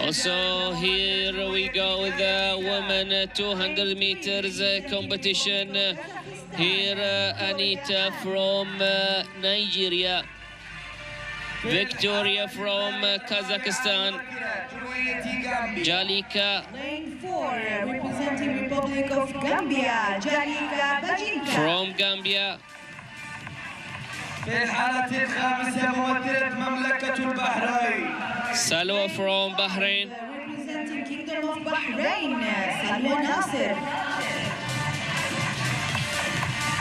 Also, here we go with the women 200 meters competition. Here, Anita from Nigeria. Victoria from Kazakhstan. Jalika. Lane 4, representing Republic of Gambia, Jalika Bajinka. From Gambia. في الحالة الخامسة ممثلة مملكة البحرين. Salwa from Bahrain. Representing Kingdom of Bahrain, Salwa Nasser.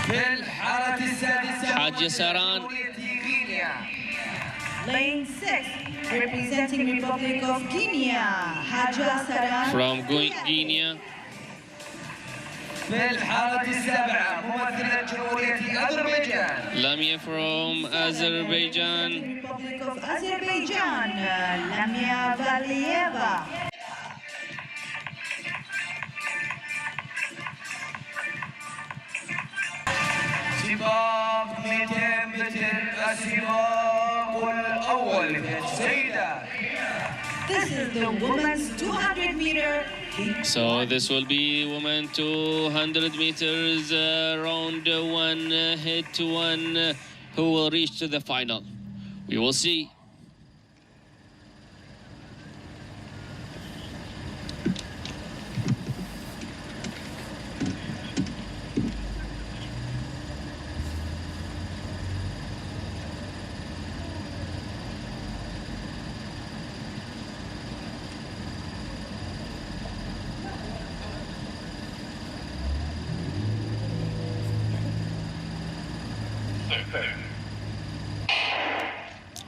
في الحالة السادسة حاج ساران. Lane 6, representing Republic of Guinea, Haja Saran. From Guinea. في الحالة السابعة ممثلة جمهورية أذربيجان. Lamia from Azerbaijan. Republic of Azerbaijan, Lamia Valieva. سباق 200 متر السباق الأول للسيدات. This is the women's 200 meter. So this will be women 200 meters round one, hit one, who will reach to the final. We will see.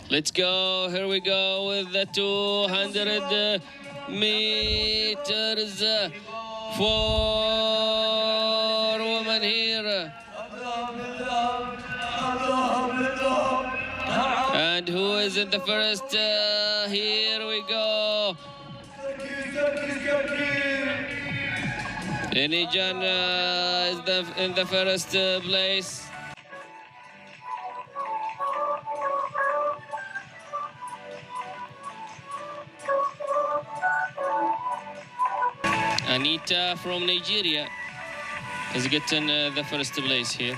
Let's go. Here we go with the 200 meters for women here. And who is in the first? Here we go. Enijan is in the first place. Anita from Nigeria has gotten the first place here.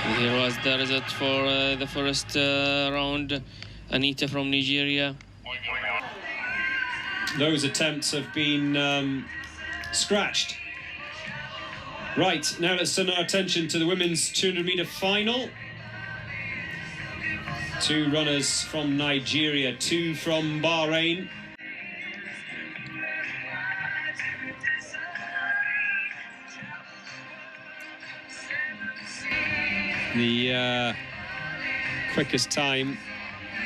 And here was the result for the first round. Anita from Nigeria. Those attempts have been scratched. Right, now let's turn our attention to the women's 200-meter final. Two runners from Nigeria, two from Bahrain. The quickest time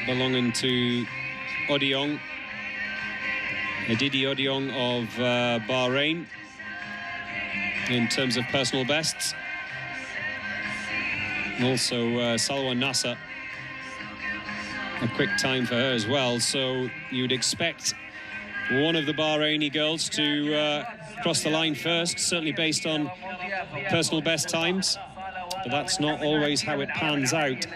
belonging to Odiong, Edidi Odiong of Bahrain, in terms of personal bests. Also Salwa Nasser, a quick time for her as well. So you'd expect one of the Bahraini girls to cross the line first, certainly based on personal best times. But that's not always how it pans out.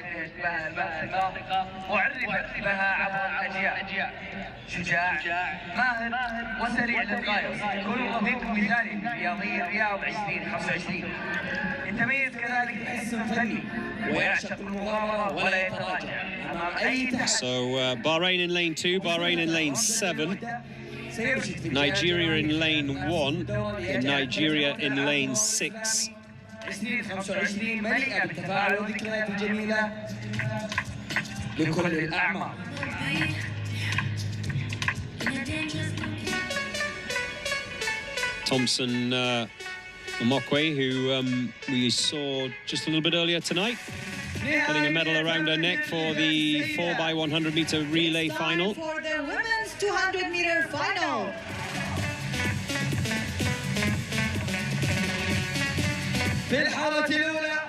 So Bahrain in lane 2, Bahrain in lane 7, Nigeria in lane 1, and Nigeria in lane 6. 2025 مليئة بالتفاعل والذكريات الجميلة لكل الأعمار. Thompson Omokwe, who we saw just a little bit earlier tonight, getting a medal around her neck for the 4x100 meter relay final. For the women's 200 meter final. في الحارة الأولى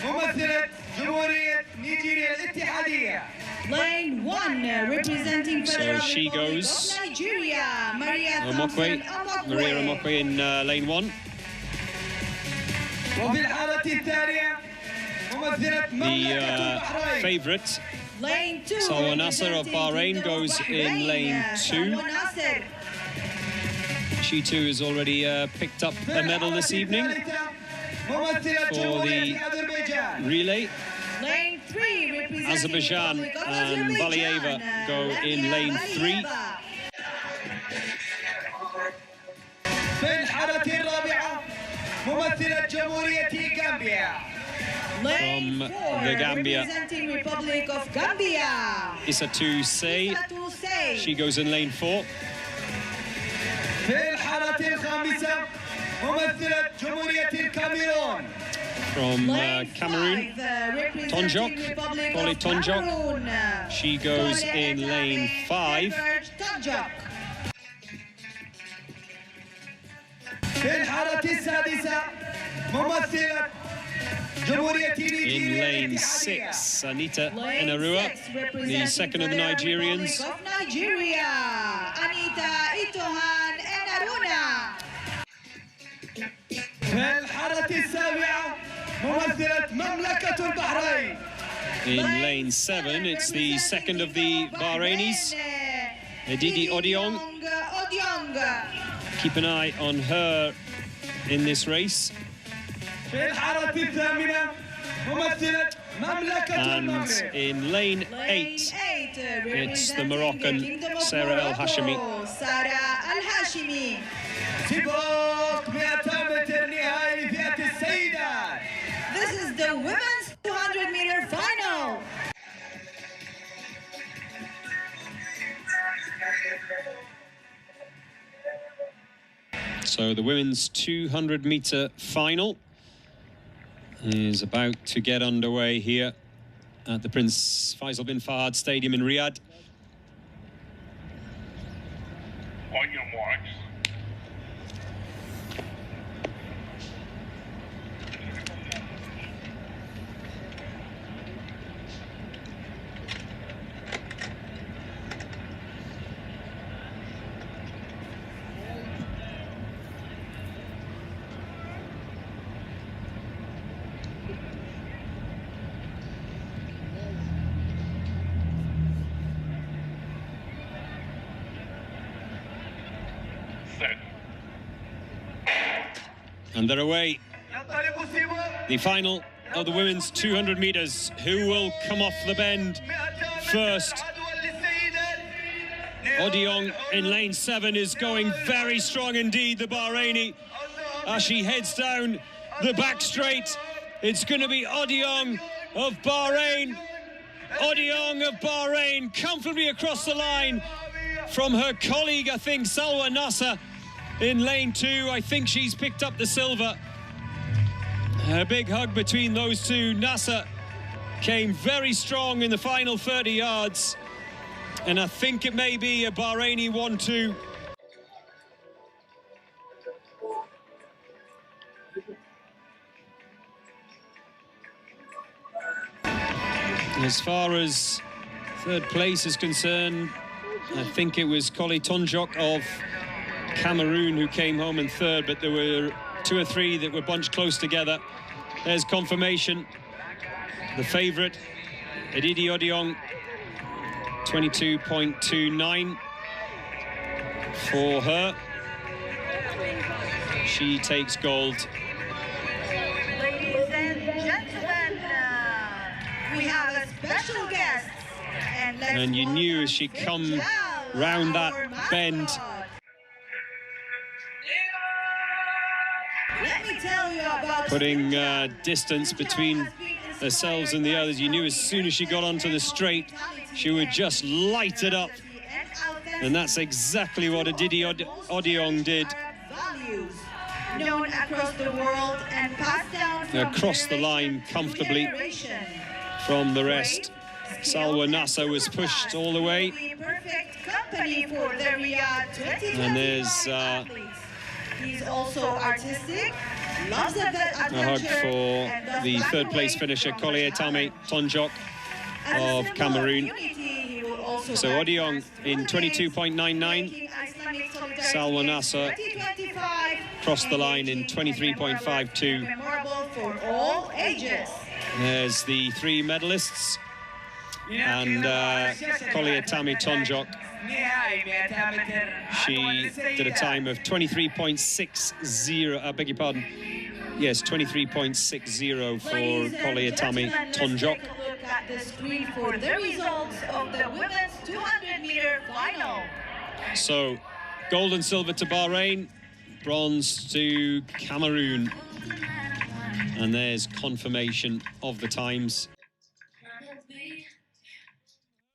ممثلة جمهورية نيجيريا الاتحادية. Lane 1, representing so she goes. Nigeria, Maria Omokwe, Maria Omokwe in lane 1. وفي الحارة الثانية ممثلة مملكة البحرين. The favourite Lane 2. Salwa Nasser of Bahrain goes in lane 2. She too has already picked up a medal this evening for the relay. Lane 3 Azerbaijan and Valieva go in lane 3. في الحارة الرابعة ممثلة جمهورية غامبيا. From the Gambia, representing Republic of Gambia. Isatou Sey. She goes in lane 4. في الحارة الخامسة ممثلة جمهورية الكاميرون. From Cameroon, Tonjok, Koli Tonjok. She goes in lane 5. في الحارة السادسة ممثلة جمهورية In lane 6, Anita Enaruna, the second of the Nigerians. Nigeria, Anita, Itohan, Enaruna. في الحارة السابعة ممثلة مملكة البحرين. In lane 7, it's the second of the Bahrainis, Edidi Odiong. Keep an eye on her in this race. في الحارة الثامنة ممثلة مملكة And المغرب. in lane 8, it's the Moroccan Sarah El Hashimi. سباق 200 متر نهائي فئة السيدات. This is the women's 200-meter final. So the women's 200-meter final is about to get underway here at the Prince Faisal bin Fahad Stadium in Riyadh. On your marks. And they're away. ينطلق سباق The final of the women's 200 meters. Who will come off the bend first? Odiong in lane 7 is going very strong indeed, the Bahraini. As she heads down the back straight, it's going to be Odiong of Bahrain. Odiong of Bahrain comfortably across the line from her colleague, I think, Salwa Nasser in lane 2. I think she's picked up the silver. A big hug between those two. Nasser came very strong in the final 30 yards. And I think it may be a Bahraini 1-2. As far as third place is concerned, I think it was Koli Tonjok of Cameroon who came home in third, but there were 2 or 3 that were bunched close together. There's confirmation. The favourite, Edidi Odiong, 22.29 for her. She takes gold. Ladies and gentlemen, we have a special guest. And you knew as she come round that bend, let me tell you about putting distance between herself and the others, you knew as soon as she got onto the straight, she would just light it up. And that's exactly what Edidi Odiong did. Values known across the world and passed down from Across the line comfortably from the rest. Salwa Nasser was pushed all the way. Perfect company for the Riyadh 2025 And there's athletes. He's also artistic, loves a hug for the third place finisher, Koli Tonjok of Cameroon. So Odiong in 22.99, Salwa Nasser crossed the line in 23.52. for all ages. There's the 3 medalists. And Collier Tammy Tonjok, she did a time of 23.60, I beg your pardon. Yes, 23.60 for Collier Tammy Tonjok. Look at the screen for the results of the women's 200-meter final. So, gold and silver to Bahrain, bronze to Cameroon. And there's confirmation of the times.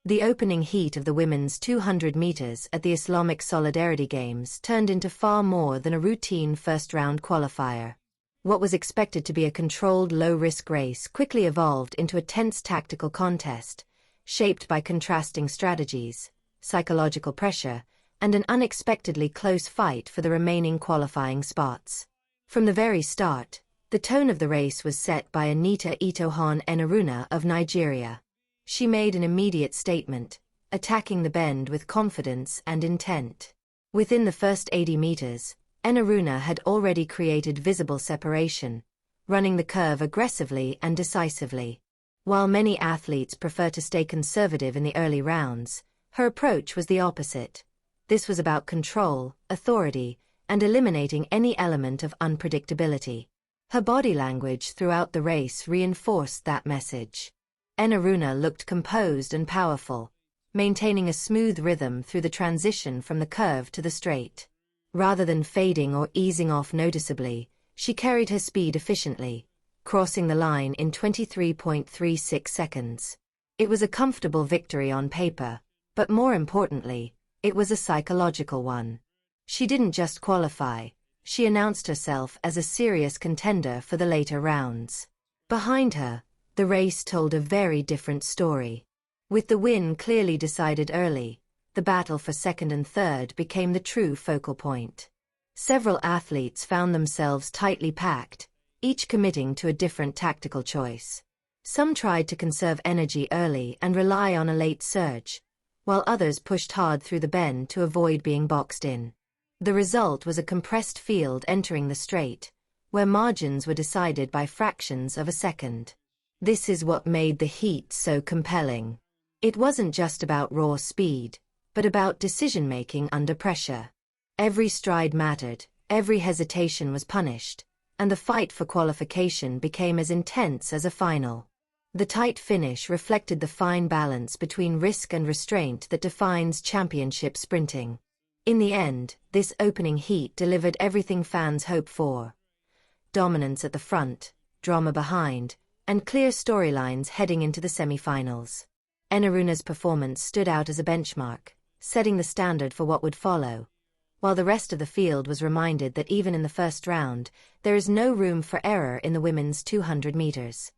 The opening heat of the women's 200 meters at the Islamic Solidarity Games turned into far more than a routine first-round qualifier. What was expected to be a controlled low-risk race quickly evolved into a tense tactical contest, shaped by contrasting strategies, psychological pressure, and an unexpectedly close fight for the remaining qualifying spots. From the very start, the tone of the race was set by Anita Itohan Enaruna of Nigeria. She made an immediate statement, attacking the bend with confidence and intent. Within the first 80 meters, Enaruna had already created visible separation, running the curve aggressively and decisively. While many athletes prefer to stay conservative in the early rounds, her approach was the opposite. This was about control, authority, and eliminating any element of unpredictability. Her body language throughout the race reinforced that message. Enaruna looked composed and powerful, maintaining a smooth rhythm through the transition from the curve to the straight. Rather than fading or easing off noticeably, she carried her speed efficiently, crossing the line in 23.36 seconds. It was a comfortable victory on paper, but more importantly, it was a psychological one. She didn't just qualify, she announced herself as a serious contender for the later rounds. Behind her, the race told a very different story. With the win clearly decided early, the battle for second and third became the true focal point. Several athletes found themselves tightly packed, each committing to a different tactical choice. Some tried to conserve energy early and rely on a late surge, while others pushed hard through the bend to avoid being boxed in. The result was a compressed field entering the straight, where margins were decided by fractions of a second. This is what made the heat so compelling. It wasn't just about raw speed, but about decision-making under pressure. Every stride mattered, every hesitation was punished, and the fight for qualification became as intense as a final. The tight finish reflected the fine balance between risk and restraint that defines championship sprinting. In the end, this opening heat delivered everything fans hope for. Dominance at the front, drama behind, and clear storylines heading into the semi-finals. Enaruna's performance stood out as a benchmark, setting the standard for what would follow, while the rest of the field was reminded that even in the first round, there is no room for error in the women's 200 meters.